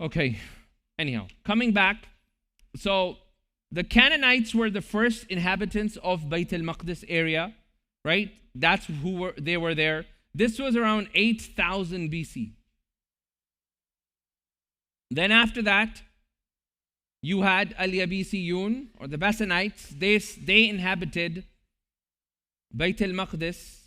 Okay, anyhow, coming back. So the Canaanites were the first inhabitants of Bayt al-Maqdis area, right? That's they were there. This was around 8,000 BC. Then after that, you had Al-Yabisiyun, or the Bassanites. They inhabited Bayt al-Maqdis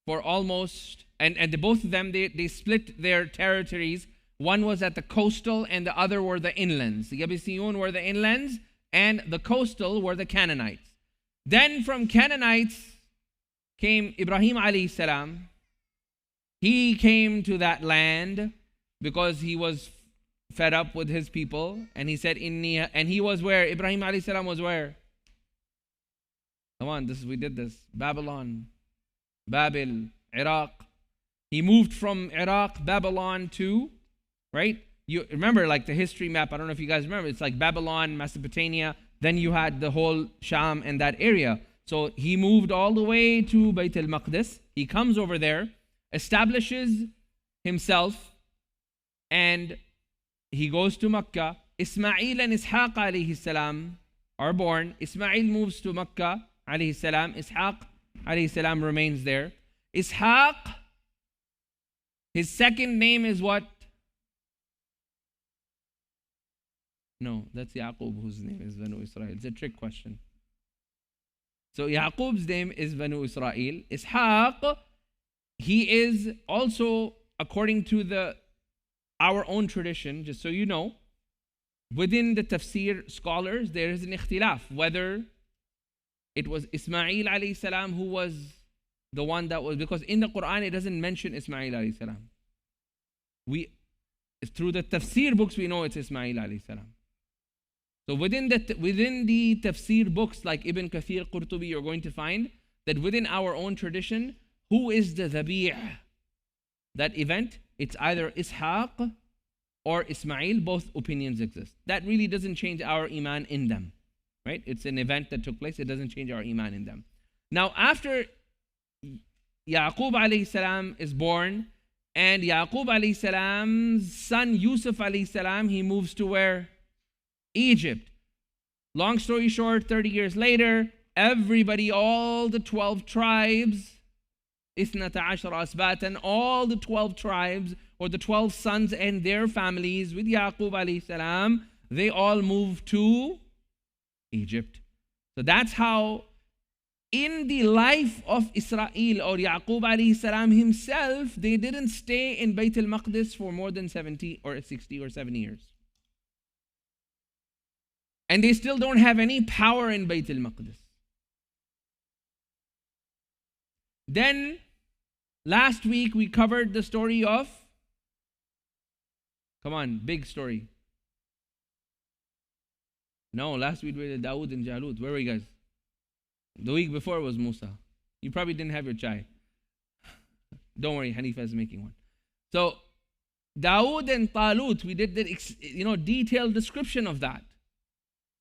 for almost, and both of them, they split their territories. One was at the coastal and the other were the inlands. The Yabisiyun were the inlands and the coastal were the Canaanites. Then from Canaanites came Ibrahim alayhi salam. He came to that land because he was fed up with his people, and he said, "Inni," and he was where? Ibrahim alayhi salam was where? Come on, we did this. Babylon, Babil, Iraq. He moved from Iraq, Babylon to, right? You remember like the history map, I don't know if you guys remember, it's like Babylon, Mesopotamia, then you had the whole Sham and that area. So he moved all the way to Bayt al-Maqdis. He comes over there, establishes himself, and he goes to Makkah. Ismail and Ishaq alayhi salam are born. Ismail moves to Makkah alayhi salam. Ishaq alayhi salam remains there. Ishaq, his second name is what? No, that's Yaqub, whose name is Banu Israel. It's a trick question. So Yaqub's name is Banu Israel. Ishaq, he is also, according to our own tradition, just so you know, within the tafsir scholars, there is an ikhtilaf whether it was Ismail alayhi salam who was the one that was, because in the Quran it doesn't mention Ismail alayhi salam. Through the tafsir books we know it's Ismail alayhi salam. So within the tafsir books like Ibn Kathir, Qurtubi, you're going to find that within our own tradition, who is the Dhabi'? That event, it's either Ishaq or Ismail. Both opinions exist. That really doesn't change our iman in them, right? It's an event that took place. It doesn't change our iman in them. Now, after Yaqub alayhi salam is born, and Yaqub alayhi salam's son Yusuf alayhi salam, he moves to where? Egypt. Long story short, 30 years later, everybody, all the 12 tribes, Ithnata Ashara Asbatan, all the 12 tribes, or the 12 sons and their families with Yaqub alayhi salam, they all moved to Egypt. So that's how, in the life of Israel or Yaqub alayhi salam himself, they didn't stay in Bayt al-Maqdis for more than 70 or 60 or 70 years. And they still don't have any power in Bayt al-Maqdis. Then, last week we covered the story of, come on, big story. No, last week we did Dawood and Jalut. Where were you guys? The week before was Musa. You probably didn't have your chai. Don't worry, Hanifa is making one. So, Dawood and Talut, we did the detailed description of that.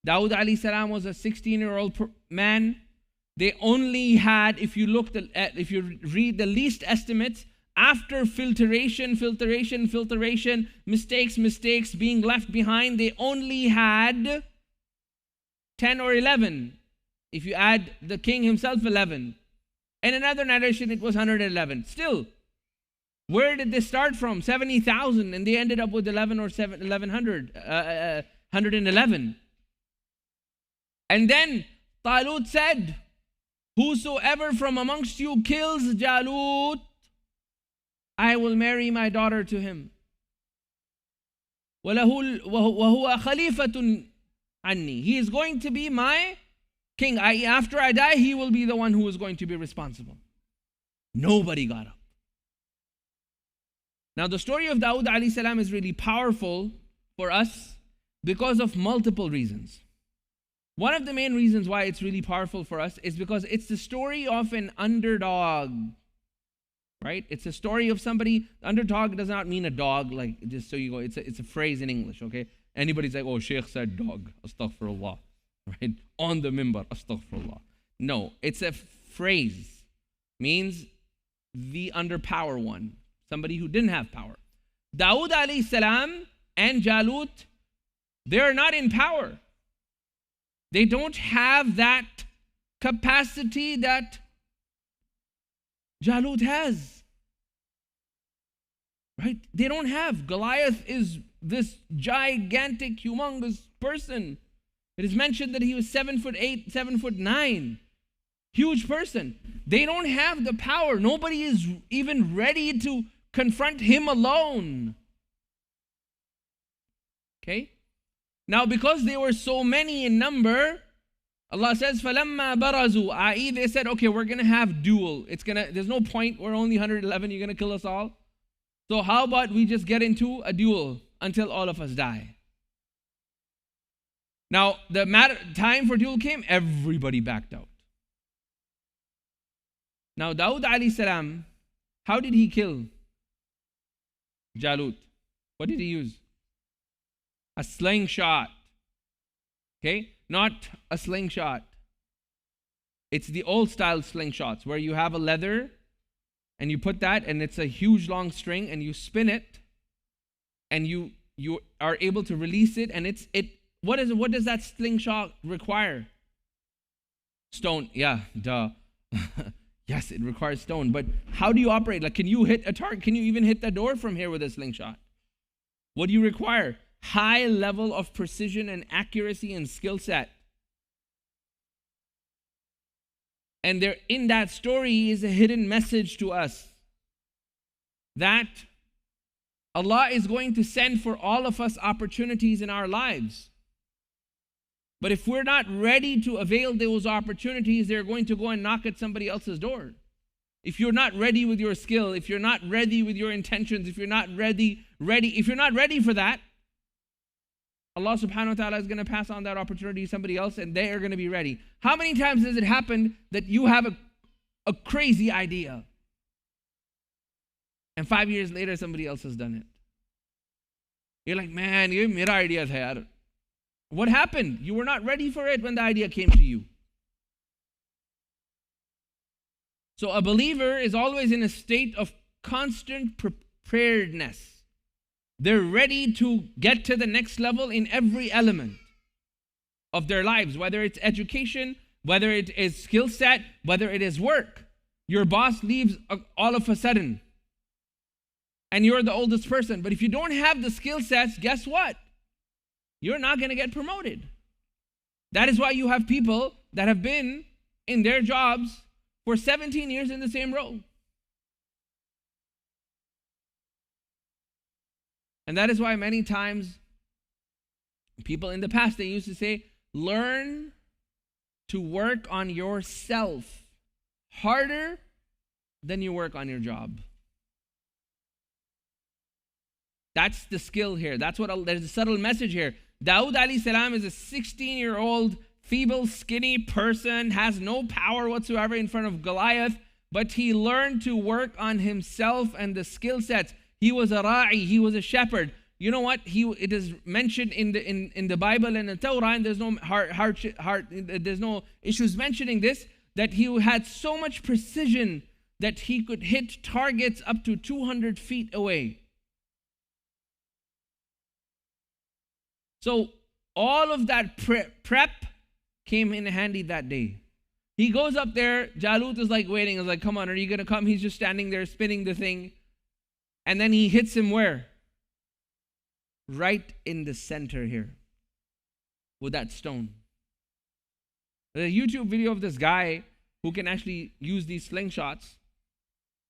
Dawood alayhi salam was a 16-year-old man. They only had, if you read the least estimates, after filtration, mistakes being left behind, they only had 10 or 11. If you add the king himself, 11. And another narration, it was 111. Still, where did they start from? 70,000, and they ended up with 111. And then Talut said, whosoever from amongst you kills Jalut, I will marry my daughter to him. وَهُوَ خَلِيفَةٌ عَنِّي. He is going to be my king. After I die, he will be the one who is going to be responsible. Nobody got up. Now the story of Dawood alayhi salam is really powerful for us because of multiple reasons. One of the main reasons why it's really powerful for us is because it's the story of an underdog, right? It's a story of somebody. Underdog does not mean a dog, like just so you go. It's a phrase in English, okay? Anybody's like, oh, Shaykh said dog, astaghfirullah, right? On the mimbar, astaghfirullah. No, it's a phrase. Means the underpower one, somebody who didn't have power. Dawood alayhi salam and Jalut, they're not in power. They don't have that capacity that Jalut has. Right? They don't have. Goliath is this gigantic, humongous person. It is mentioned that he was 7'8", 7'9". Huge person. They don't have the power. Nobody is even ready to confront him alone. Okay? Now, because they were so many in number, Allah says, فَلَمَّا بَرَزُوا, i.e. they said, okay, we're going to have duel. There's no point. We're only 111. You're going to kill us all. So how about we just get into a duel until all of us die? Now, the time for duel came, everybody backed out. Now, Dawood alayhi salam, how did he kill Jalut? What did he use? A slingshot. Okay? Not a slingshot. It's the old style slingshots where you have a leather and you put that and it's a huge long string and you spin it and you are able to release it, and what does that slingshot require? Stone. Yeah, duh. Yes, it requires stone. But how do you operate? Like, can you hit a target? Can you even hit the door from here with a slingshot? What do you require? High level of precision and accuracy and skill set. And there in that story is a hidden message to us that Allah is going to send for all of us opportunities in our lives. But if we're not ready to avail those opportunities, they're going to go and knock at somebody else's door. If you're not ready with your skill, if you're not ready with your intentions, if you're not ready for that, Allah subhanahu wa ta'ala is going to pass on that opportunity to somebody else and they are going to be ready. How many times has it happened that you have a crazy idea and 5 years later somebody else has done it? You're like, man, ye mera idea tha yaar. What happened? You were not ready for it when the idea came to you. So a believer is always in a state of constant preparedness. They're ready to get to the next level in every element of their lives, whether it's education, whether it is skill set, whether it is work. Your boss leaves all of a sudden, and you're the oldest person. But if you don't have the skill sets, guess what? You're not going to get promoted. That is why you have people that have been in their jobs for 17 years in the same role. And that is why many times people in the past, they used to say, learn to work on yourself harder than you work on your job. That's the skill here. There's a subtle message here. Dawood alayhi salam is a 16-year-old, feeble, skinny person, has no power whatsoever in front of Goliath, but he learned to work on himself and the skill sets. He was a ra'i, he was a shepherd. You know what? It is mentioned in the Bible and the Torah, and there's no there's no issues mentioning this, that he had so much precision that he could hit targets up to 200 feet away. So all of that prep came in handy that day. He goes up there, Jalut is like waiting. I was like, come on, are you going to come? He's just standing there spinning the thing. And then he hits him where? Right in the center here with that stone. There's a YouTube video of this guy who can actually use these slingshots,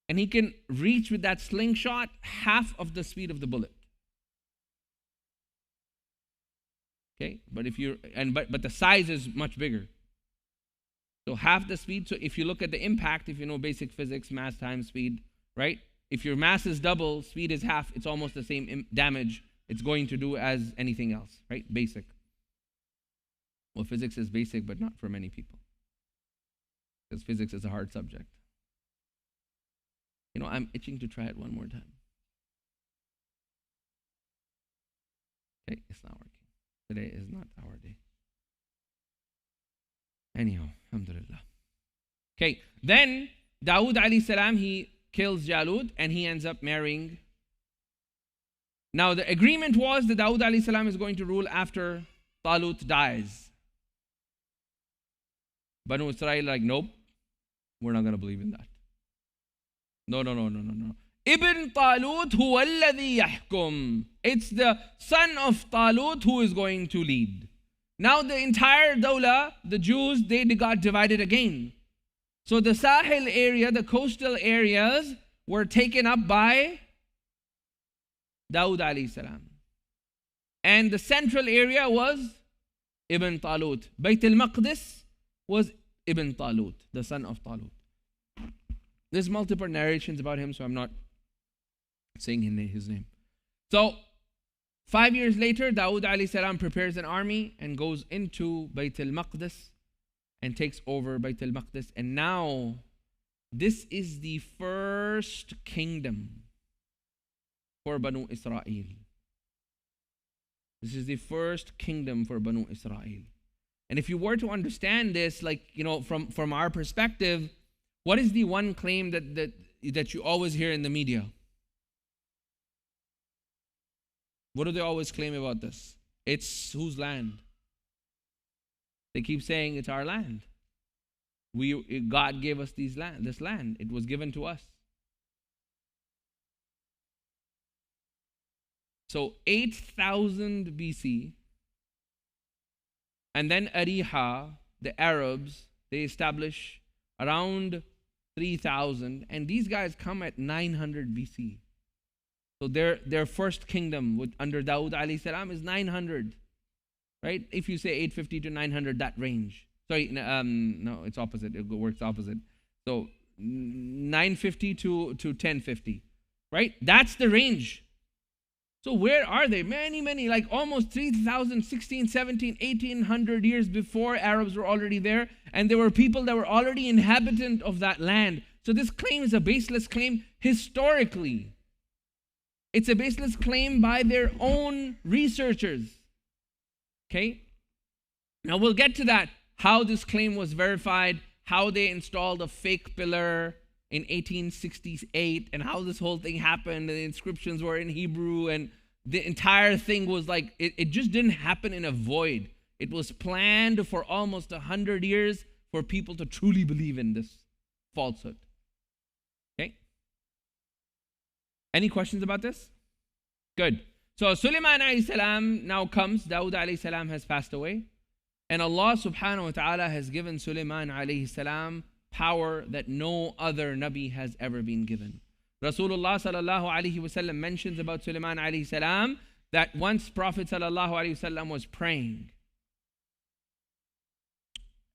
and he can reach with that slingshot half of the speed of the bullet. Okay, but but the size is much bigger. So half the speed. So if you look at the impact, if you know basic physics, mass times speed, right? If your mass is double, speed is half, it's almost the same damage it's going to do as anything else, right? Basic. Well, physics is basic, but not for many people. Because physics is a hard subject. You know, I'm itching to try it one more time. Okay, it's not working. Today is not our day. Anyhow, alhamdulillah. Okay, then Dawood alayhi salam, he kills Jalut and he ends up marrying. Now the agreement was that Dawood alayhi salam is going to rule after Talut dies. Banu Israel like, nope, we're not going to believe in that. No. Ibn Talut huwa alladhi yahkum. It's the son of Talut who is going to lead. Now the entire Dawla, the Jews, they got divided again. So the Sahel area, the coastal areas, were taken up by Dawood alayhi salam. And the central area was Ibn Talut. Bayt al-Maqdis was Ibn Talut, the son of Talut. There's multiple narrations about him, so I'm not saying his name. So 5 years later, Dawood alayhi salam prepares an army and goes into Bayt al-Maqdis and takes over Bayt al-Maqdis. And now, this is the first kingdom for Banu Israel. This is the first kingdom for Banu Israel. And if you were to understand this, like, from our perspective, what is the one claim that you always hear in the media? What do they always claim about this? It's whose land? They keep saying it's our land. God gave us this land. It was given to us. So 8,000 BC, and then Ariha, the Arabs, they establish around 3,000, and these guys come at 900 BC. So their first kingdom under Dawood alayhi salam is 900, right? If you say 850 to 900, that range. Sorry, no, it's opposite. It works opposite. So 950 to 1050, right? That's the range. So where are they? Many, like almost 3,000, 16, 17, 1800 years before Arabs were already there. And there were people that were already inhabitant of that land. So this claim is a baseless claim historically. It's a baseless claim by their own researchers. Okay? Now we'll get to that, how this claim was verified, how they installed a fake pillar in 1868, and how this whole thing happened. The inscriptions were in Hebrew, and the entire thing was like, it just didn't happen in a void. It was planned for almost 100 years for people to truly believe in this falsehood. Okay? Any questions about this? Good. So Sulaiman alayhi salam now comes. Dawood alayhi salam has passed away. And Allah subhanahu wa ta'ala has given Sulaiman alayhi salam power that no other Nabi has ever been given. Rasulullah sallallahu alayhi wasallam mentions about Sulaiman alayhi salam that once Prophet sallallahu alayhi wasallam was praying.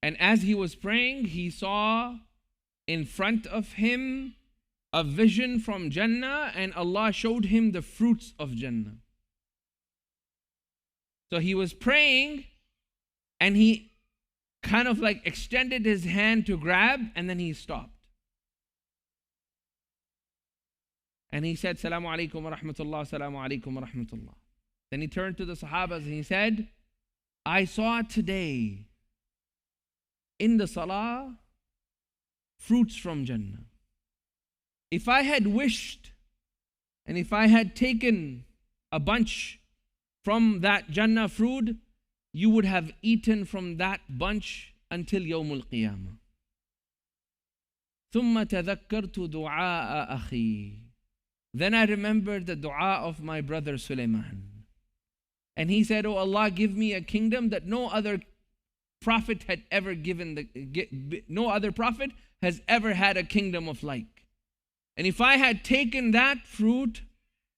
And as he was praying, he saw in front of him a vision from Jannah, and Allah showed him the fruits of Jannah. So he was praying, and he kind of like extended his hand to grab, and then he stopped. And he said, Salamu alaikum wa rahmatullah, Salamu alaikum wa rahmatullah. Then he turned to the Sahabas and he said, I saw today in the Salah fruits from Jannah. If I had wished, and if I had taken a bunch from that Jannah fruit, you would have eaten from that bunch until Yawmul Qiyamah. ثُمَّ تَذَكَّرْتُ دُعَاءَ أَخِي. Then I remembered the dua of my brother Sulaiman. And he said, Oh Allah, give me a kingdom that no other prophet had ever given. No other prophet has ever had a kingdom of like. And if I had taken that fruit,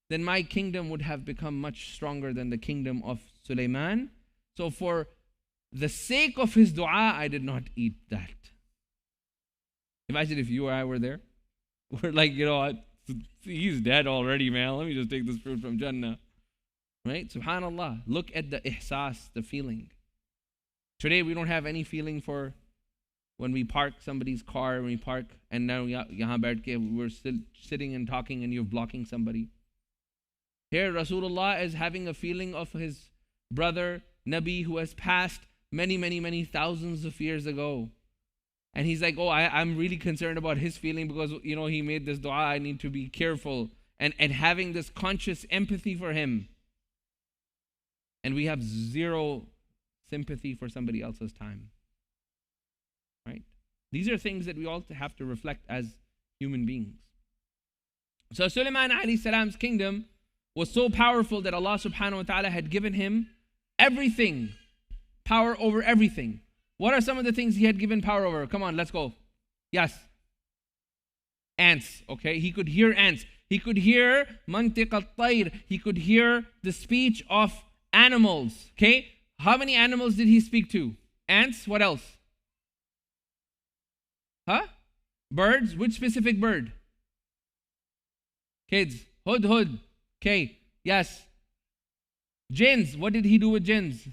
then my kingdom would have become much stronger than the kingdom of Sulaiman. So for the sake of his dua, I did not eat that. Imagine if you or I were there. We're like, he's dead already, man. Let me just take this fruit from Jannah. Right? Subhanallah. Look at the ihsas, the feeling. Today we don't have any feeling for when we park somebody's car, when we park, and now we're still sitting and talking and you're blocking somebody. Here Rasulullah is having a feeling of his brother Nabi who has passed many thousands of years ago. And he's like, I'm really concerned about his feeling because, he made this dua, I need to be careful. and having this conscious empathy for him. And we have zero sympathy for somebody else's time. Right? These are things that we all have to reflect as human beings. So Sulaiman alayhi salam's kingdom was so powerful that Allah subhanahu wa ta'ala had given him everything, power over everything. What are some of the things he had given power over? Come on, let's go. Yes. Ants, okay? He could hear ants. He could hear mantiq al-tayr. He could hear the speech of animals, okay? How many animals did he speak to? Ants, what else? Huh? Birds, which specific bird? Kids, hudhud, okay, yes. Jinns, what did he do with jinns?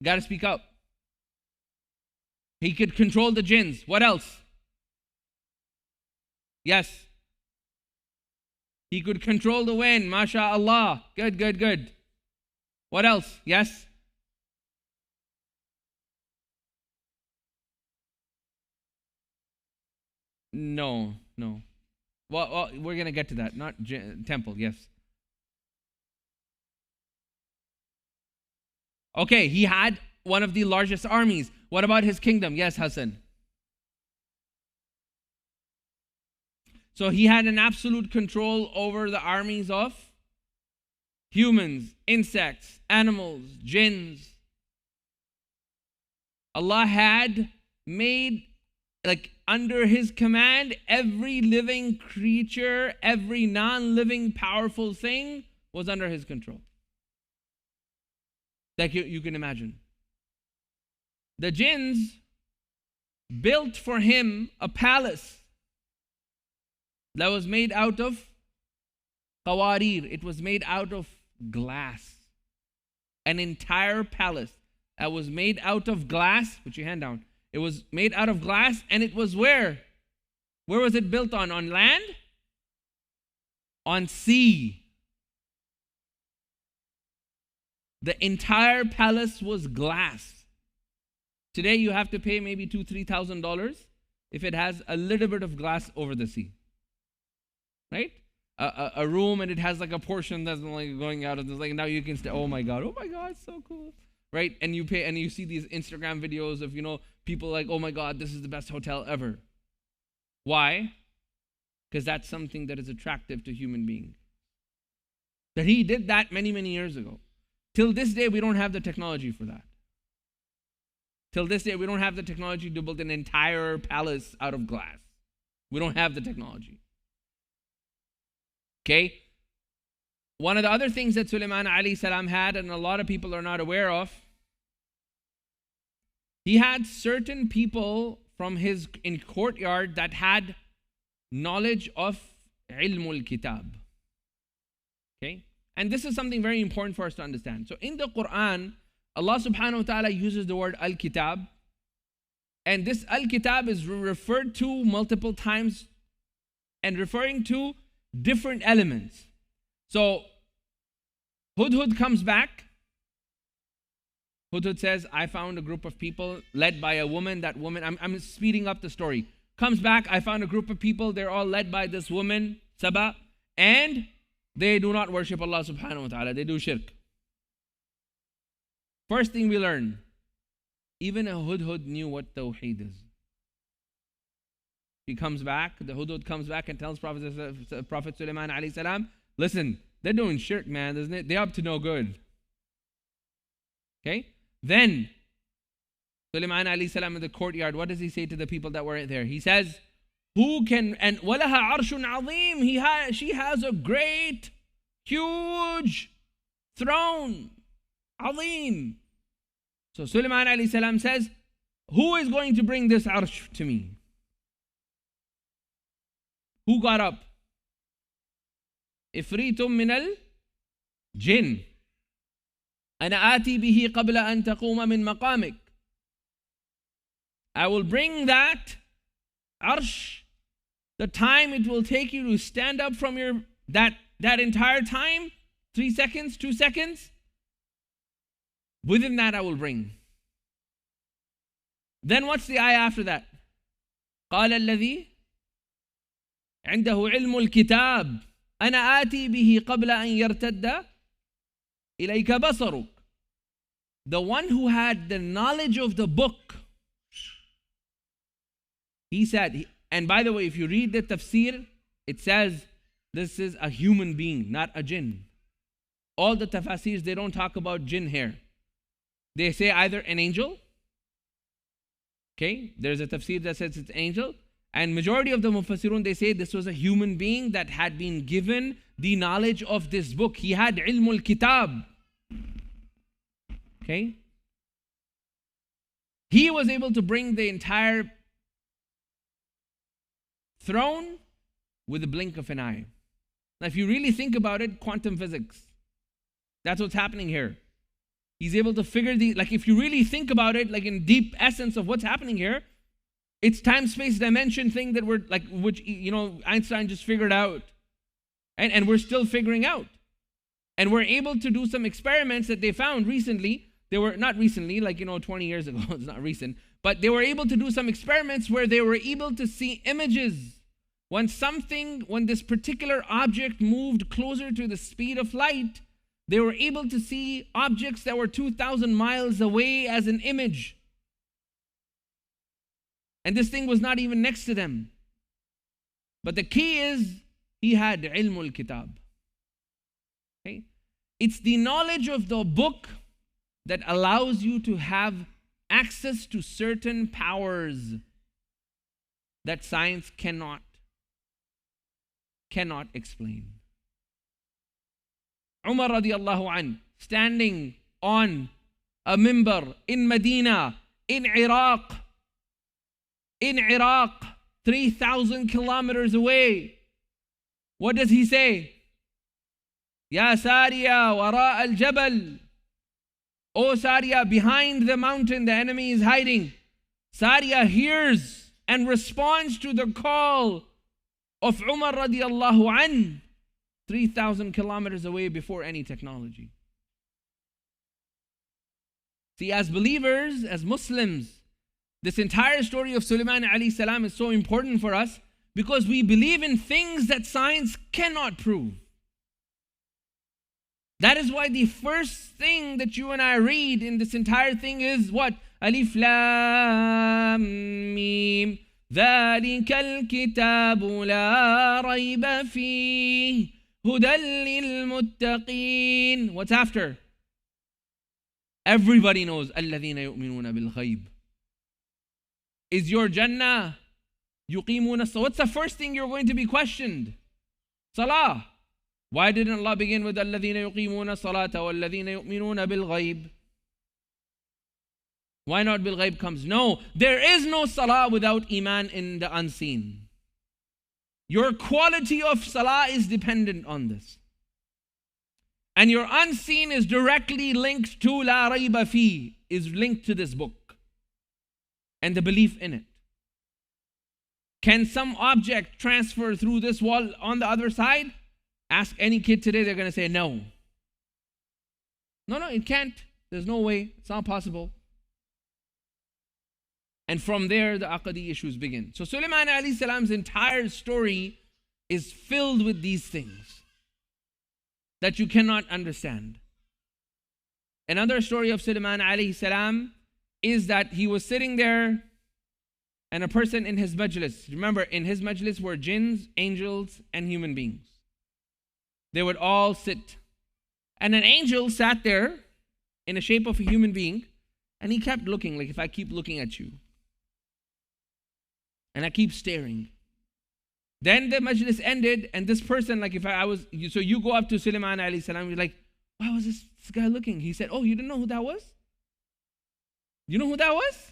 Gotta speak up. He could control the jinns. What else? Yes. He could control the wind. MashaAllah. Good, good, good. What else? Yes? No. Well, we're going to get to that. Not temple, yes. Okay, he had one of the largest armies. What about his kingdom? Yes, Hassan. So he had an absolute control over the armies of humans, insects, animals, jinns. Allah had made, like, under his command, every living creature, every non-living powerful thing was under his control. Like you can imagine. The jinns built for him a palace that was made out of qawarir. It was made out of glass. An entire palace that was made out of glass. Put your hand down. It was made out of glass, and it was where? Where was it built on? On land? On sea. The entire palace was glass. Today you have to pay maybe $2,000-$3,000 if it has a little bit of glass over the sea. Right? A room, and it has like a portion that's like going out of this. Like now you can stay. Oh my God, so cool. Right? And you pay, and you see these Instagram videos of, people like, oh my God, this is the best hotel ever. Why? Because that's something that is attractive to human beings. That he did that many, many years ago. Till this day, we don't have the technology for that. Till this day, we don't have the technology to build an entire palace out of glass. We don't have the technology. Okay? One of the other things that Sulaiman alayhi salam had, and a lot of people are not aware of, he had certain people from his in courtyard that had knowledge of ilmul kitab. Okay? And this is something very important for us to understand. So in the Quran, Allah subhanahu wa ta'ala uses the word al-kitab. And this al-kitab is referred to multiple times and referring to different elements. So Hudhud comes back. Hudhud says, I found a group of people led by a woman. That woman, I'm speeding up the story. Comes back, I found a group of people. They're all led by this woman, Saba. And they do not worship Allah subhanahu wa ta'ala. They do shirk. First thing we learn, even a Hudhud knew what Tawheed is. He comes back, the Hudhud comes back and tells Prophet Sulaiman alayhi salam, listen, they're doing shirk, man. Isn't it? They're up to no good. Okay? Then, Sulaiman alayhi salam in the courtyard, what does he say to the people that were there? He says, who can, and وَلَهَا عَرْشٌ عَظِيمٌ, she has a great, huge throne. Azim. So Sulaiman alayhi salam says, who is going to bring this arsh to me? Who got up? Ifritum minal jinn. Ana ati bihi qabla an taquma min maqamik. I will bring that arsh, the time it will take you to stand up from your that entire time, 3 seconds, 2 seconds. Within that I will bring. Then what's the ayah after that? قال الذي عنده علم الكتاب أنا آتي به قبل أن يرتد إليك بصرك. The one who had the knowledge of the book, he said, and by the way, if you read the tafsir, it says this is a human being, not a jinn. All the tafsirs, they don't talk about jinn here. They say either an angel, okay, there's a tafsir that says it's an angel, and majority of the mufassirun, they say this was a human being that had been given the knowledge of this book. He had ilmul kitab. Okay? He was able to bring the entire throne with a blink of an eye. Now, if you really think about it, quantum physics, that's what's happening here. He's able to figure if you really think about it, like in deep essence of what's happening here, it's time-space dimension thing that which Einstein just figured out. And we're still figuring out. And we're able to do some experiments that they found recently. They were not recently, 20 years ago, it's not recent, but they were able to do some experiments where they were able to see images. When this particular object moved closer to the speed of light, they were able to see objects that were 2,000 miles away as an image. And this thing was not even next to them. But the key is, he had ilmul kitab. Okay? It's the knowledge of the book that allows you to have access to certain powers that science cannot explain. Umar radiallahu anh, standing on a mimbar in Medina, in Iraq, 3,000 kilometers away. What does he say? Ya Sariya wara al-jabal. Oh Sariya, behind the mountain the enemy is hiding. Sariya hears and responds to the call of Umar radiallahu anh, 3,000 kilometers away before any technology. See, as believers, as Muslims, this entire story of Sulaiman alayhi salam is so important for us because we believe in things that science cannot prove. That is why the first thing that you and I read in this entire thing is what? Alif Lam Mim. ذَلِكَ الْكِتَابُ لَا رَيْبَ فِيهِ هُدًى لِلْمُتَّقِينَ. What's after? Everybody knows الَّذِينَ يُؤْمِنُونَ بِالْغَيْبِ. Is your Jannah يُقِيمُونَ الصَّلَاةَ? What's the first thing you're going to be questioned? Salah. Why didn't Allah begin with الَّذِينَ يُقِيمُونَ الصَّلَاةَ وَالَّذِينَ يُؤْمِنُونَ بِالْغَيْبِ? Why not bil-ghaib comes? No, there is no salah without iman in the unseen. Your quality of salah is dependent on this. And your unseen is directly linked to la rayba fi, is linked to this book and the belief in it. Can some object transfer through this wall on the other side? Ask any kid today, they're going to say no. No, it can't. There's no way. It's not possible. And from there, the aqadi issues begin. So Sulaiman alayhi salam's entire story is filled with these things that you cannot understand. Another story of Sulaiman alayhi salam is that he was sitting there and a person in his majlis. Remember, in his majlis were jinns, angels, and human beings. They would all sit. And an angel sat there in the shape of a human being, and he kept looking, like if I keep looking at you, and I keep staring. Then the majlis ended, and this person, like if I was, so you go up to Sulaiman alayhi salam, you're like, why was this guy looking? He said, oh, you didn't know who that was? You know who that was?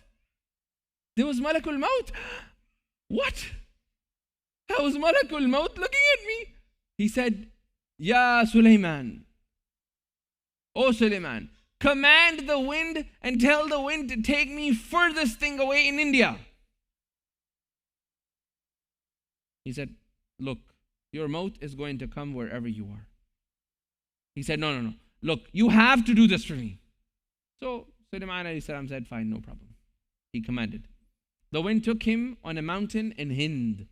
There was Malakul Maut. What? That was Malakul Maut looking at me. He said, Ya Sulaiman, oh Sulaiman, command the wind and tell the wind to take me furthest thing away in India. He said, look, your maut is going to come wherever you are. He said, no. Look, you have to do this for me. So Sulaiman alayhi salam said, fine, no problem. He commanded. The wind took him on a mountain in Hind.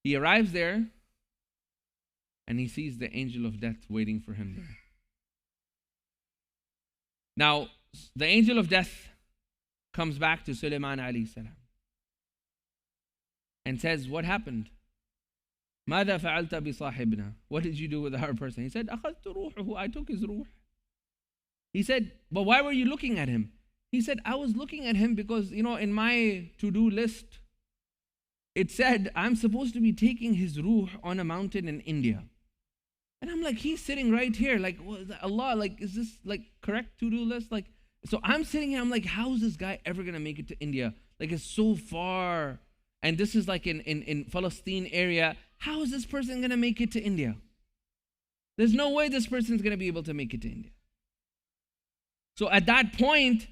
He arrives there and he sees the angel of death waiting for him there. Now, the angel of death comes back to Sulaiman alayhi salam and says, what happened? ماذا فعلت بصاحبنا? What did you do with our person? He said, أخذت روحه. I took his ruh. He said, but why were you looking at him? He said, I was looking at him because, in my to-do list, it said, I'm supposed to be taking his ruh on a mountain in India. And I'm like, he's sitting right here. Like, Allah, like, is this like correct to-do list? Like, so I'm sitting here, I'm like, how is this guy ever going to make it to India? Like, it's so far. And this is like in Palestine area. How is this person going to make it to India? There's no way this person's going to be able to make it to India. So at that point,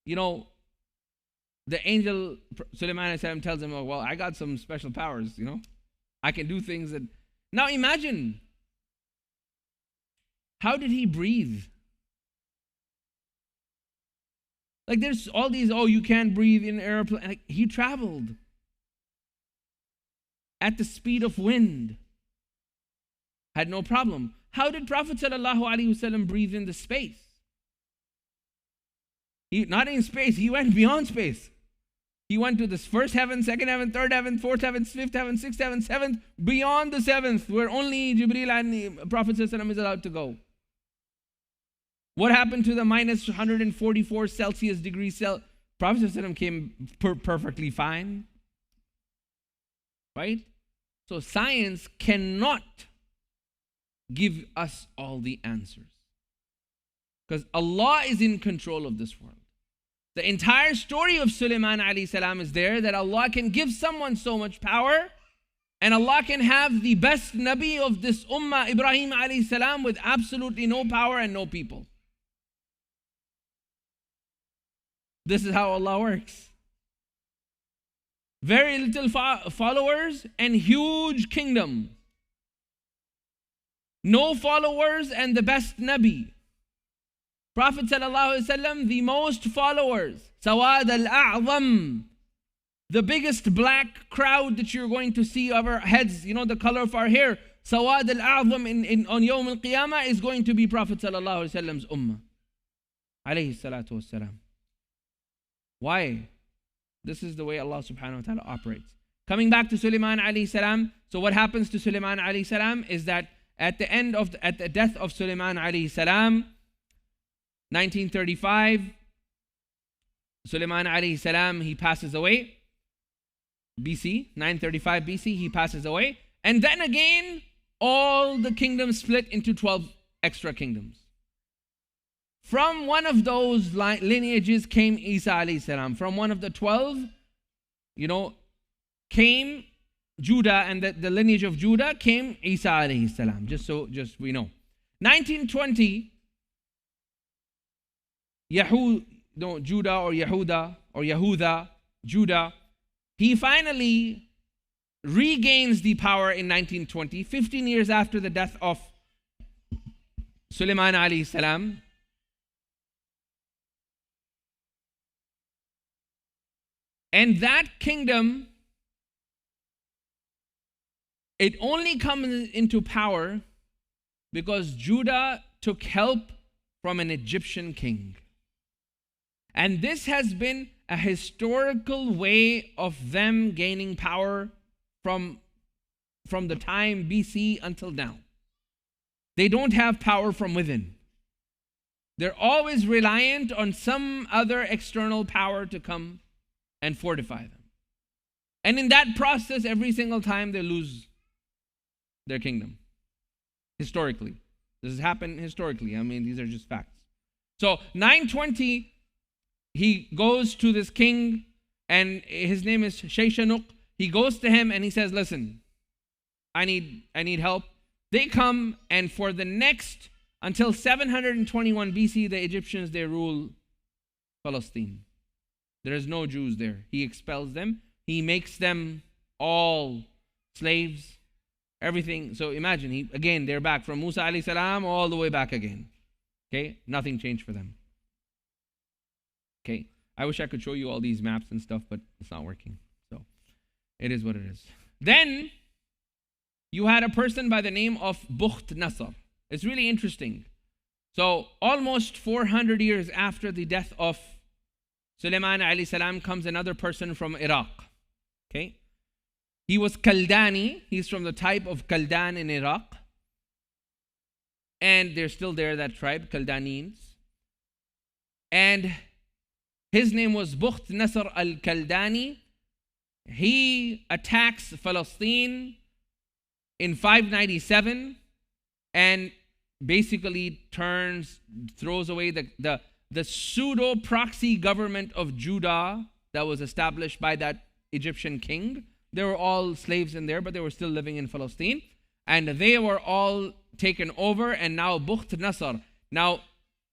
the angel, Sulaiman tells him, oh, well, I got some special powers, I can do things that... Now imagine, how did he breathe? Like there's all these, you can't breathe in an airplane. Like, he traveled at the speed of wind. Had no problem. How did Prophet ﷺ breathe in the space? Not in space, he went beyond space. He went to this first heaven, second heaven, third heaven, fourth heaven, fifth heaven, sixth heaven, seventh, beyond the seventh, where only Jibreel and the Prophet ﷺ is allowed to go. What happened to the minus 144 Celsius degrees? Prophet ﷺ came perfectly fine. Right? So science cannot give us all the answers. Because Allah is in control of this world. The entire story of Sulaiman alayhi salam is there, that Allah can give someone so much power, and Allah can have the best Nabi of this ummah, Ibrahim alayhi salam, with absolutely no power and no people. This is how Allah works. Very little followers and huge kingdom. No followers and the best Nabi. Prophet ﷺ, the most followers. Sawad al-A'zam. The biggest black crowd that you're going to see of our heads, the color of our hair. Sawad al-A'zam on Yawm al-Qiyamah is going to be Prophet ﷺ's ummah. Alayhi salatu wassalam. Why? This is the way Allah subhanahu wa ta'ala operates. Coming back to Sulaiman alayhi salam. So what happens to Sulaiman alayhi salam is that at the death of Sulaiman alayhi salam, 1935, Sulaiman alayhi salam, he passes away. BC, 935 BC, he passes away. And then again, all the kingdoms split into 12 extra kingdoms. From one of those lineages came Isa alayhi salam. From one of the 12, came Judah, and the lineage of Judah came Isa alayhi salam. Just we know. 1920, Judah or Yehuda or Yehuda, Judah, he finally regains the power in 1920, 15 years after the death of Sulaiman alayhi salam. And that kingdom, it only comes into power because Judah took help from an Egyptian king. And this has been a historical way of them gaining power from the time BC until now. They don't have power from within. They're always reliant on some other external power to come and fortify them. And in that process, every single time they lose their kingdom. Historically. This has happened historically. These are just facts. So 920, he goes to this king, and his name is Shaykh. He goes to him and he says, listen, I need help. They come, and for the next, until 721 BC, the Egyptians, they rule Palestine. There is no Jews there. He expels them. He makes them all slaves. Everything. So imagine, they're back from Musa alayhi salam all the way back again. Okay? Nothing changed for them. Okay? I wish I could show you all these maps and stuff, but it's not working. So it is what it is. Then you had a person by the name of Bukht Nasr. It's really interesting. So almost 400 years after the death of Sulaiman alayhi salam comes another person from Iraq. Okay? He was Kaldani. He's from the type of Kaldan in Iraq. And they're still there, that tribe, Kaldanines. And his name was Bukht Nasr al-Kaldani. He attacks Palestine in 597 and basically throws away the pseudo proxy government of Judah that was established by that Egyptian king. They were all slaves in there, but they were still living in Palestine. And they were all taken over, and now Bukht Nasr. Now,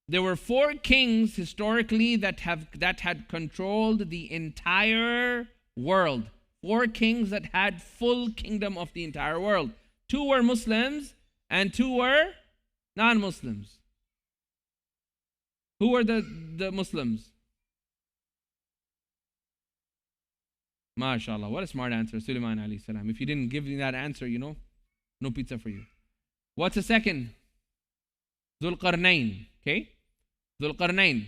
there were 4 kings historically that had controlled the entire world. 4 kings that had full kingdom of the entire world. 2 were Muslims and 2 were non-Muslims. Who were the Muslims? MashaAllah, what a smart answer, Sulaiman alayhi salam. If you didn't give me that answer, no pizza for you. What's the second? Dhul Qarnayn. Okay? Dhul Qarnayn.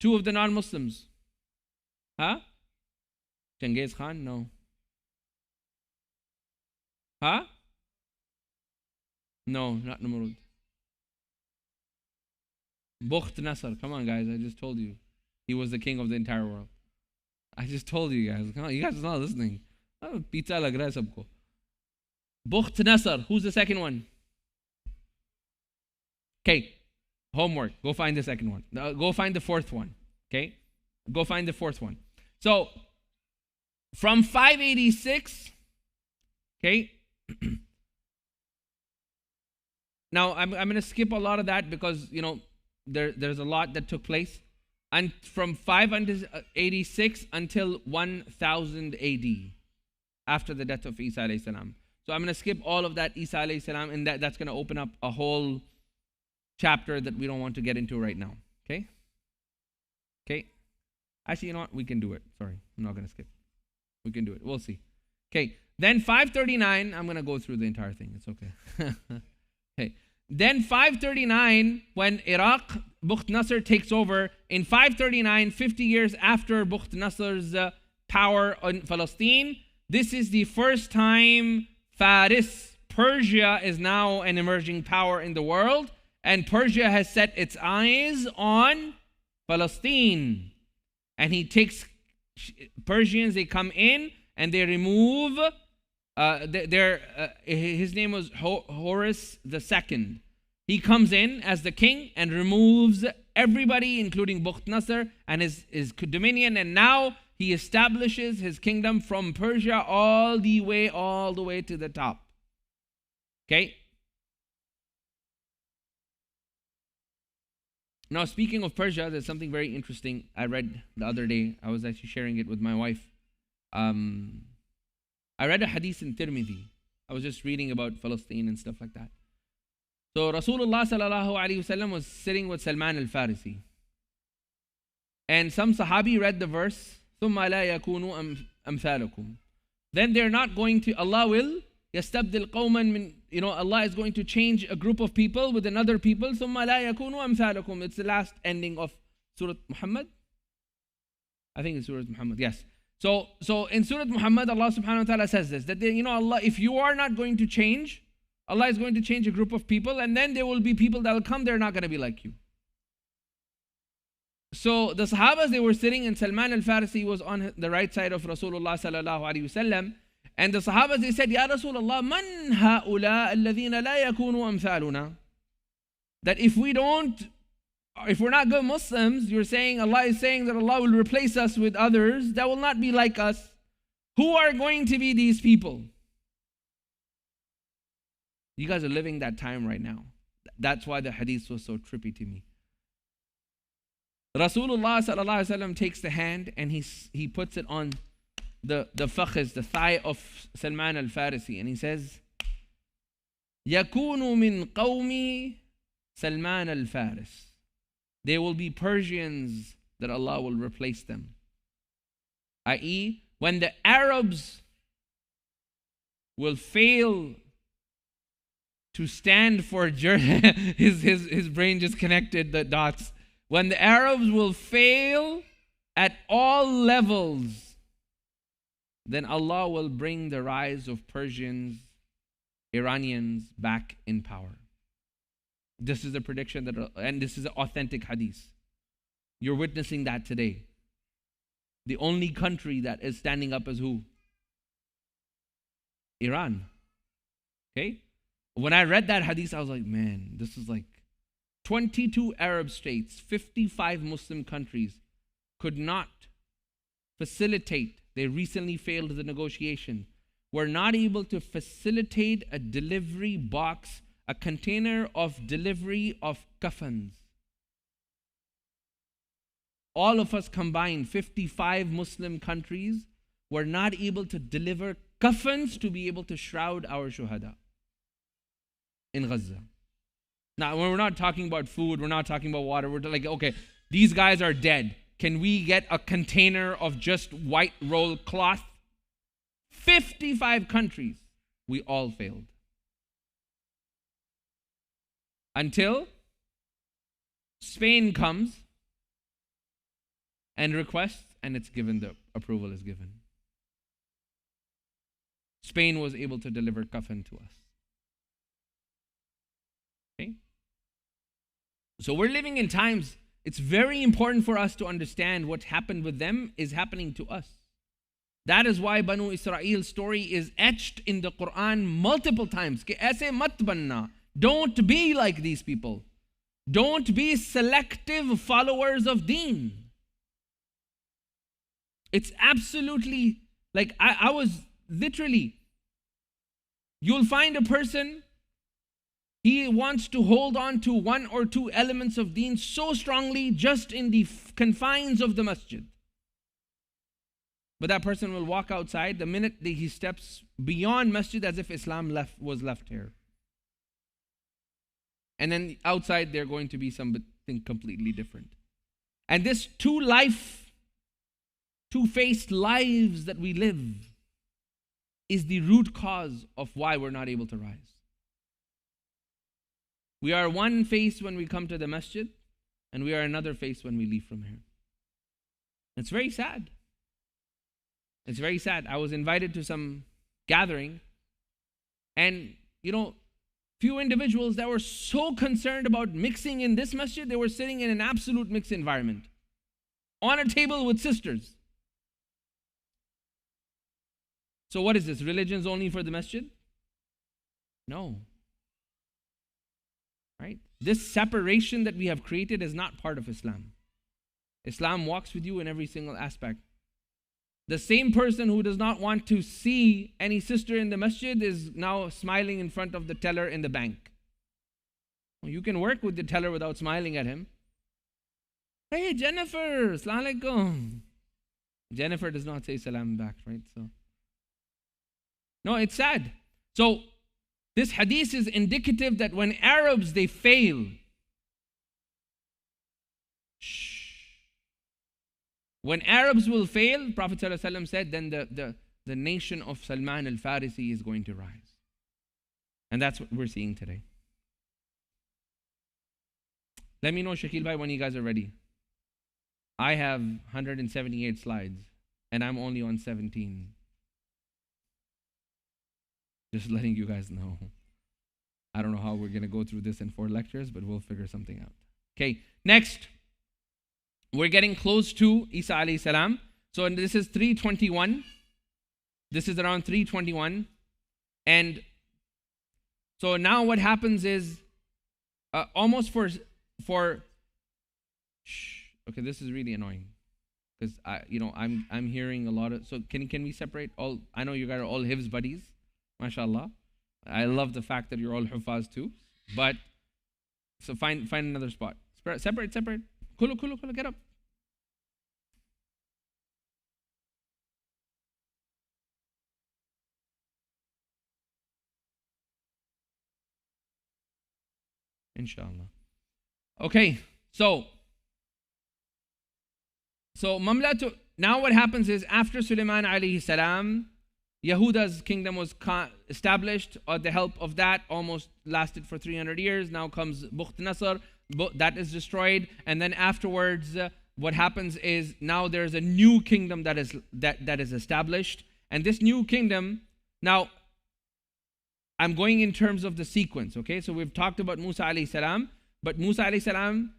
2 of the non-Muslims. Huh? Genghis Khan? No. Huh? No, not Namrud. Bukht Nasr. Come on, guys. I just told you. He was the king of the entire world. I just told you guys. Come on, you guys are not listening. Pizza lag raha hai sabko. Bukht Nasr. Who's the second one? Okay. Homework. Go find the second one. Go find the fourth one. Okay? Go find the fourth one. So, from 586, okay? Now, I'm going to skip a lot of that because, there's a lot that took place. And from 586 until 1000 AD, after the death of Isa alayhi salam. So I'm going to skip all of that, Isa alayhi salam, and that's going to open up a whole chapter that we don't want to get into right now. Okay? Okay? Actually, you know what? We can do it. Sorry, I'm not going to skip. We can do it. We'll see. Okay. Then 539, I'm going to go through the entire thing. It's okay. Okay. Then 539, when Iraq, Bukht Nasr takes over, in 539, 50 years after Bukht Nasr's power on Palestine, this is the first time Faris, Persia, is now an emerging power in the world, and Persia has set its eyes on Palestine. And he takes Persians, they come in and they remove his name was Horus II. He comes in as the king and removes everybody, including Bukht Nasr and his dominion, and now he establishes his kingdom from Persia all the way to the top. Okay? Now, speaking of Persia, there's something very interesting I read the other day. I was actually sharing it with my wife. I read a hadith in Tirmidhi. I was just reading about Palestine and stuff like that. So Rasulullah sallallahu alaihi wasallam was sitting with Salman al-Farisi. And some Sahabi read the verse, ثُمَّ لَا يَكُونُوا أَمْثَالُكُمْ. Then they're not going to, Allah will يَسْتَبْدِلْ قَوْمًا مِنْ, Allah is going to change a group of people with another people. ثُمَّ لَا يَكُونُوا أَمْثَالُكُمْ. It's the last ending of Surah Muhammad. I think it's Surah Muhammad, yes. So in Surah Muhammad, Allah subhanahu wa ta'ala says this, that Allah, if you are not going to change, Allah is going to change a group of people, and then there will be people that will come, they're not going to be like you. So the Sahabas, they were sitting, and Salman al-Farisi was on the right side of Rasulullah sallallahu alaihi wasallam, and the Sahabas, they said, Ya Rasulullah, man ha'ula alladhina la yakunu amthaluna. That if we're not good Muslims, Allah is saying that Allah will replace us with others that will not be like us. Who are going to be these people? You guys are living that time right now. That's why the hadith was so trippy to me. Rasulullah sallallahu alaihi wasallam takes the hand and he puts it on the fakhiz, the thigh of Salman al-Farisi, and he says, Yakunu min qawmi Salman al-Faris. There will be Persians that Allah will replace them. I.e., when the Arabs will fail to stand for his brain just connected the dots. When the Arabs will fail at all levels, then Allah will bring the rise of Persians, Iranians back in power. This is a prediction and this is an authentic hadith. You're witnessing that today. The only country that is standing up is who? Iran. Okay? When I read that hadith, I was like, man, this is like 22 Arab states, 55 Muslim countries could not facilitate. They recently failed the negotiation. Were not able to facilitate a delivery box, a container of delivery of kaffans. All of us combined, 55 Muslim countries, were not able to deliver kaffans to be able to shroud our shuhada in Gaza. Now, when we're not talking about food, we're not talking about water, we're like, okay, these guys are dead. Can we get a container of just white rolled cloth? 55 countries, we all failed. Until Spain comes and requests, and it's given, the approval is given. Spain was able to deliver kaffan to us. Okay? So we're living in times, it's very important for us to understand what happened with them is happening to us. That is why Banu Israel's story is etched in the Quran multiple times. Ki aise mat banna. Don't be like these people. Don't be selective followers of deen. It's absolutely, like I was literally, you'll find a person, he wants to hold on to one or two elements of deen so strongly just in the confines of the masjid. But that person will walk outside the minute that he steps beyond masjid as if Islam was left here. And then outside they're going to be something completely different. And this two-faced lives that we live is the root cause of why we're not able to rise. We are one face when we come to the masjid, and we are another face when we leave from here. It's very sad. It's very sad. I was invited to some gathering, and few individuals that were so concerned about mixing in this masjid, they were sitting in an absolute mixed environment on a table with sisters. So what is this? Religion's only for the masjid? No. Right? This separation that we have created is not part of Islam. Islam walks with you in every single aspect. The same person who does not want to see any sister in the masjid is now smiling in front of the teller in the bank. You can work with the teller without smiling at him. Hey, Jennifer, Assalamu alaikum. Jennifer does not say salam back, right? So, no, it's sad. So, this hadith is indicative that when Arabs, they fail, when Arabs will fail, Prophet ﷺ said, then the nation of Salman al-Farisi is going to rise. And that's what we're seeing today. Let me know, Shakil Bhai, when you guys are ready. I have 178 slides, and I'm only on 17. Just letting you guys know. I don't know how we're going to go through this in 4 lectures, but we'll figure something out. Okay, next. We're getting close to Isa alayhi salam. So this is 321. This is around 321. And so now what happens is almost for okay, this is really annoying because I'm hearing a lot of, so can we separate all? I know you guys are all Hifz buddies, mashallah. I love the fact that you're all Hufaz too, but so find another spot. Separate. Kulu, get up. Inshallah. Okay, so Mamlatu, now what happens is after Sulaiman alayhi salam, Yehuda's kingdom was established with the help of that, almost lasted for 300 years. Now comes Bukht Nasr, that is destroyed. And then afterwards, what happens is now there's a new kingdom that is established. And this new kingdom, now I'm going in terms of the sequence, okay? So we've talked about Musa alayhi salam, but Musa alayhi salam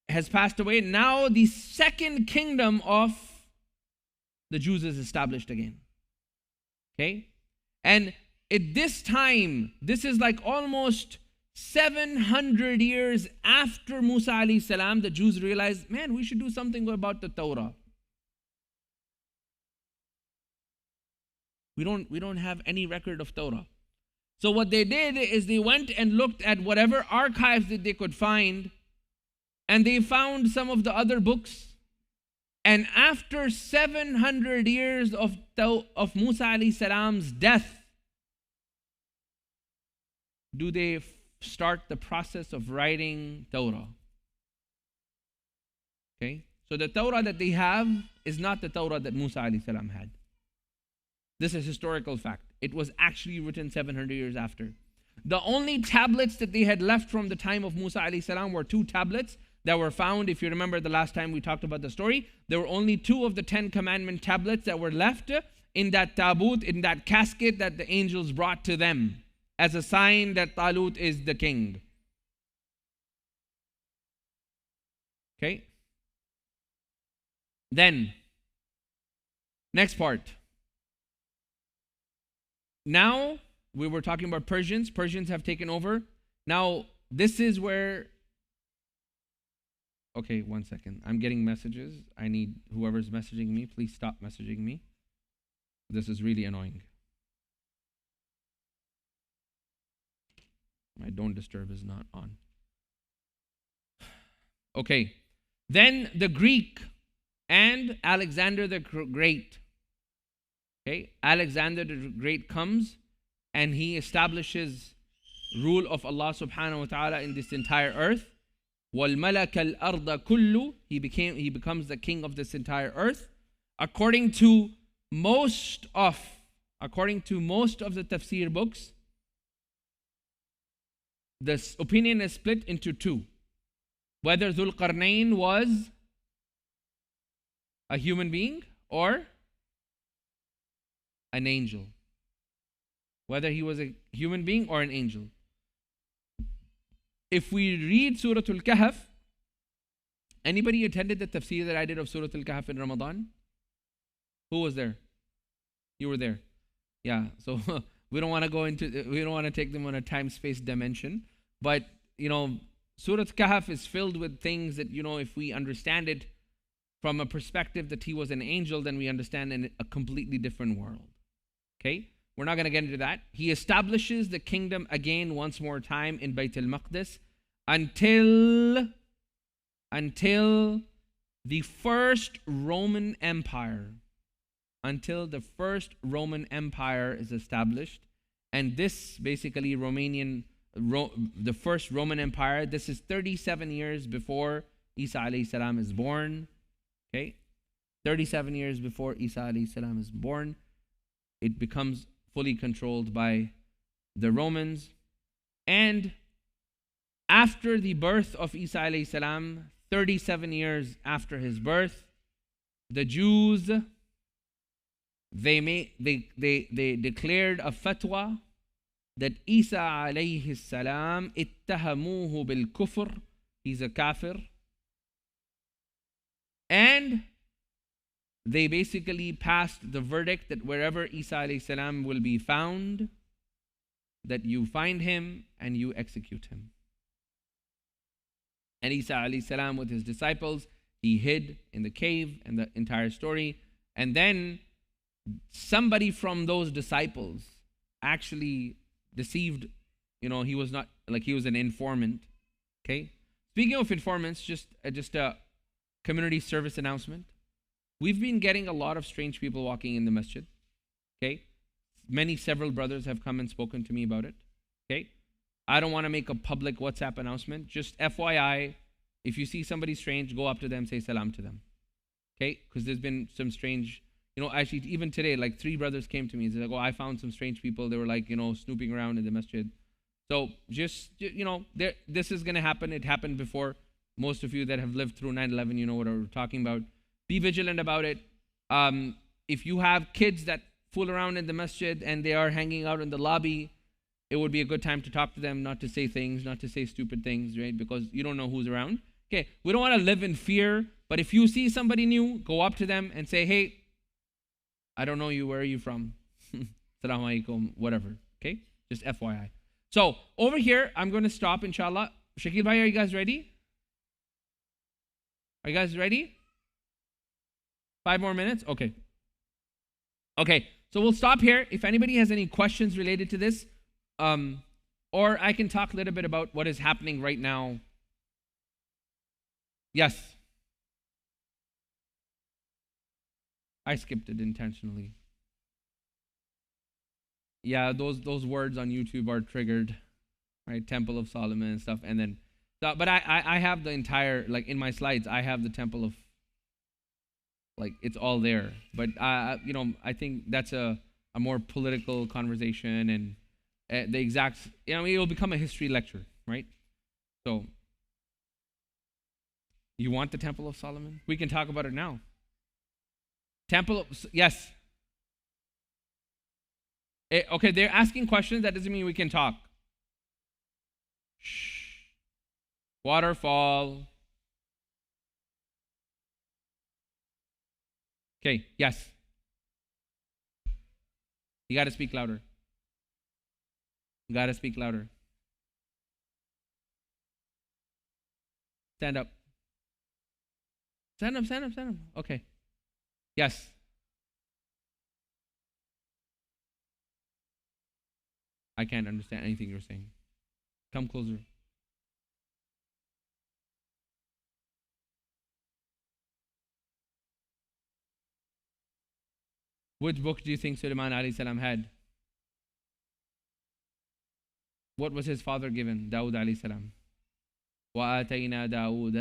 has passed away. Now the second kingdom of the Jews is established again. Okay? And at this time, this is like almost 700 years after Musa alayhi salam, the Jews realized, man, we should do something about the Torah. We don't have any record of Torah. So what they did is they went and looked at whatever archives that they could find, and they found some of the other books. And after 700 years of Musa alayhi salam's death, do they start the process of writing Torah. Okay? So the Torah that they have is not the Torah that Musa alayhi salam had. This is historical fact. It was actually written 700 years after. The only tablets that they had left from the time of Musa alayhi salam were 2 tablets that were found. If you remember the last time we talked about the story, there were only 2 of the 10 commandment tablets that were left in that tabut, in that casket that the angels brought to them as a sign that Talut is the king. Okay? Then, next part. Now, we were talking about Persians. Persians have taken over. Now, this is where... Okay, one second. I'm getting messages. I need whoever's messaging me, please stop messaging me. This is really annoying. My don't disturb is not on. Okay. Then the Greek and Alexander the Great. Okay, Alexander the Great comes and he establishes rule of Allah subhanahu wa ta'ala in this entire earth. وَالْمَلَكَ الْأَرْضَ كُلُّ He becomes the king of this entire earth. According to most of the tafsir books, this opinion is split into 2. Whether Dhul Qarnayn was a human being or an angel. Whether he was a human being or an angel. If we read Surah Al-Kahf, anybody attended the tafsir that I did of Surah Al-Kahf in Ramadan? Who was there? You were there. Yeah, so we don't want to take them on a time-space dimension. But, Surah Al-Kahf is filled with things that, if we understand it from a perspective that he was an angel, then we understand in a completely different world. Okay? We're not going to get into that. He establishes the kingdom again once more time in Bayt al-Maqdis until the first Roman Empire. Until the first Roman Empire is established. And this basically the first Roman Empire, this is 37 years before Isa alayhi salam is born. Okay? 37 years before Isa alayhi salam is born. It becomes fully controlled by the Romans. And after the birth of Isa alayhi salam, 37 years after his birth, the Jews, they declared a fatwa that Isa alayhi salam ittahamuhu bil kufr, he's a kafir. And they basically passed the verdict that wherever Isa alayhi salam will be found, that you find him and you execute him. And Isa alayhi salam with his disciples, he hid in the cave, and the entire story. And then somebody from those disciples actually deceived, he was not, he was an informant. Okay? Speaking of informants, just a community service announcement. We've been getting a lot of strange people walking in the masjid. Okay? Several brothers have come and spoken to me about it. Okay? I don't want to make a public WhatsApp announcement. Just FYI, if you see somebody strange, go up to them, say salam to them. Okay? Because there's been some strange, Actually, even today, like 3 brothers came to me and said, I found some strange people. They were like, snooping around in the masjid. So just, this is going to happen. It happened before. Most of you that have lived through 9/11, you know what we're talking about. Be vigilant about it. If you have kids that fool around in the masjid and they are hanging out in the lobby, it would be a good time to talk to them, not to say things, not to say stupid things, right? Because you don't know who's around. Okay, we don't want to live in fear, but if you see somebody new, go up to them and say, hey, I don't know you, where are you from? Assalamu alaikum, whatever, okay? Just FYI. So, over here, I'm going to stop, inshallah. Shakil bhai, are you guys ready? Are you guys ready? 5 more minutes? Okay. Okay, so we'll stop here. If anybody has any questions related to this, or I can talk a little bit about what is happening right now. Yes. I skipped it intentionally. Yeah, those words on YouTube are triggered, right? Temple of Solomon and stuff, and then, but I have the entire, like in my slides, I have the Temple of, like it's all there. But I think that's a more political conversation, and the exact, it will become a history lecture, right? So, you want the Temple of Solomon? We can talk about it now. Temple of, yes. Okay, they're asking questions. That doesn't mean we can talk. Shh. Waterfall. Okay, yes. You got to speak louder. You got to speak louder. Stand up. Stand up, stand up, stand up. Okay. Yes. I can't understand anything you're saying. Come closer. Which book do you think Sulaiman alayhi salam had? What was his father given? Dawood alayhi salam. وَآتَيْنَا دَاوُودَ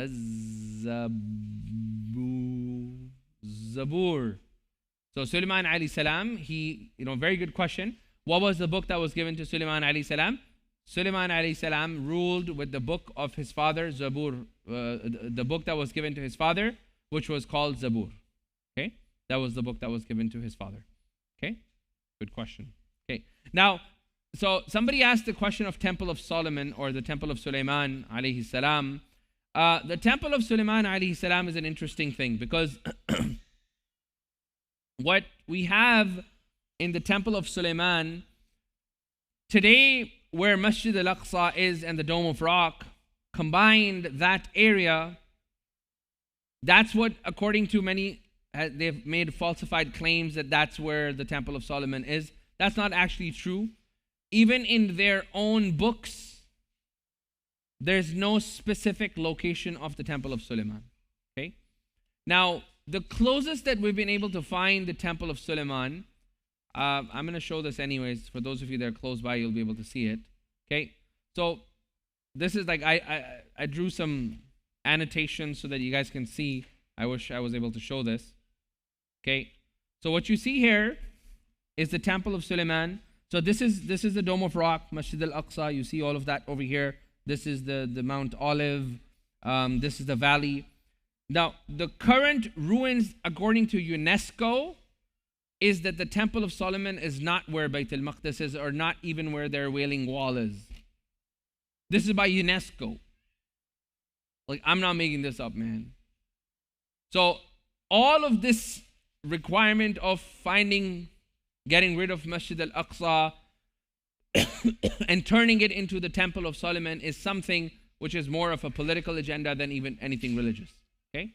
Zabur. So Sulaiman alayhi salam, he, very good question. What was the book that was given to Sulaiman alayhi salam? Sulaiman alayhi salam ruled with the book of his father, Zabur, the book that was given to his father, which was called Zabur. Okay? That was the book that was given to his father. Okay? Good question. Okay. Now, so somebody asked the question of Temple of Solomon or the Temple of Sulaiman alayhi salam. The Temple of Sulaiman alayhi salam is an interesting thing because what we have in the Temple of Sulaiman today, where Masjid al-Aqsa is and the Dome of Rock, combined that area, that's what, according to many, they've made falsified claims that that's where the Temple of Solomon is. That's not actually true. Even in their own books, there's no specific location of the Temple of Sulaiman. Okay? Now, the closest that we've been able to find the Temple of Sulaiman, I'm going to show this anyways. For those of you that are close by, you'll be able to see it. Okay? So, this is like, I drew some annotations so that you guys can see. I wish I was able to show this. Okay? So, what you see here is the Temple of Sulaiman. So this is the Dome of Rock, Masjid al-Aqsa. You see all of that over here. This is the Mount Olive. This is the valley. Now, the current ruins, according to UNESCO, is that the Temple of Solomon is not where Bayt al-Maqdis is, or not even where their Wailing Wall is. This is by UNESCO. Like, I'm not making this up, man. So, all of this requirement of getting rid of Masjid al-Aqsa and turning it into the Temple of Solomon is something which is more of a political agenda than even anything religious. Okay?